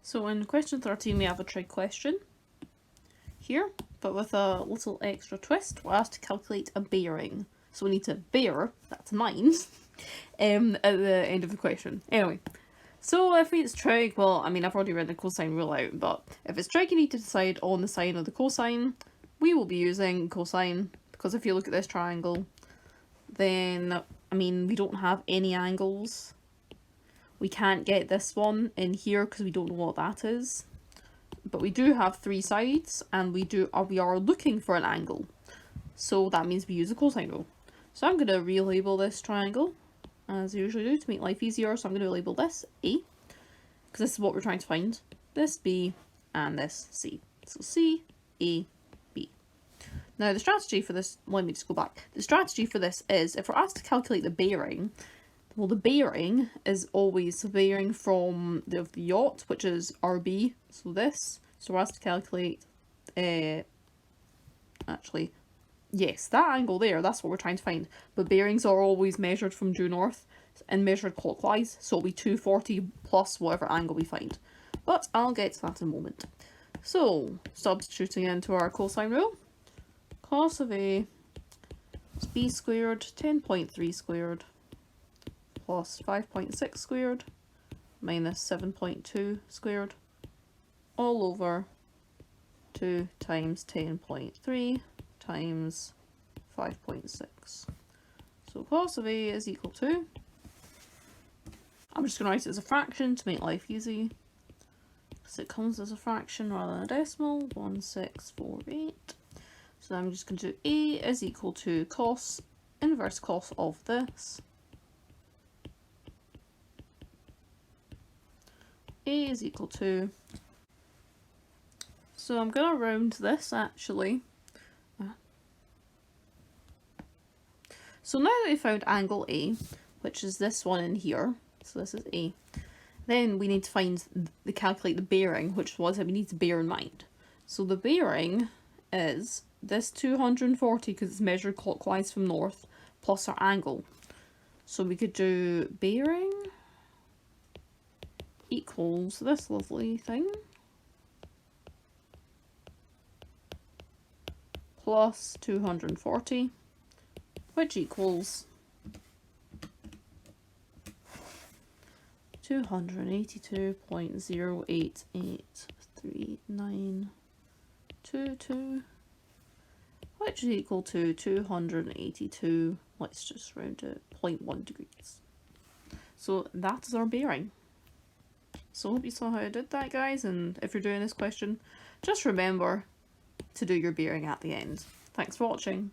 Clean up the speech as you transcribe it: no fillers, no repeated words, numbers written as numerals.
So in question 13 we have a trig question here, but with a little extra twist. We're asked to calculate a bearing. So we need to bear, that's mine, at the end of the question. Anyway, so if it's trig, well, I mean, I've already read the cosine rule out, but if it's trig, you need to decide on the sine of the cosine. We will be using cosine, because if you look at this triangle, then, I mean, we don't have any angles. We can't get this one in here because we don't know what that is. But we do have 3 sides, and we are looking for an angle. So that means we use the cosine rule. So I'm going to relabel this triangle, as I usually do, to make life easier. So I'm going to label this A, because this is what we're trying to find. This B, and this C. So C, A, B. Now the strategy for this, let me just go back. The strategy for this is, if we're asked to calculate the bearing, well, the bearing is always the bearing from the yacht, which is RB, so this. So we're asked to calculate, actually, yes, that angle there, that's what we're trying to find. But bearings are always measured from due north and measured clockwise, so it'll be 240 plus whatever angle we find. But I'll get to that in a moment. So, substituting into our cosine rule, cos of A is b squared 10.3 squared plus 5.6 squared minus 7.2 squared all over 2 times 10.3 times 5.6. So cos of A is equal to, I'm just going to write it as a fraction to make life easy, because it comes as a fraction rather than a decimal, 1648. So I'm just going to do A is equal to cos, inverse cos of this. A is equal to, so I'm going to round this actually. So now that we've found angle A, which is this one in here, so this is A, then we need to calculate the bearing, which was what we need to bear in mind. So the bearing is this 240, because it's measured clockwise from north, plus our angle. So we could do bearing equals this lovely thing plus 240, which equals 282.0883922, which is equal to 282, let's just round it, 0.1 degrees. So that is our bearing. So I hope you saw how I did that, guys, and if you're doing this question, just remember to do your bearing at the end. Thanks for watching.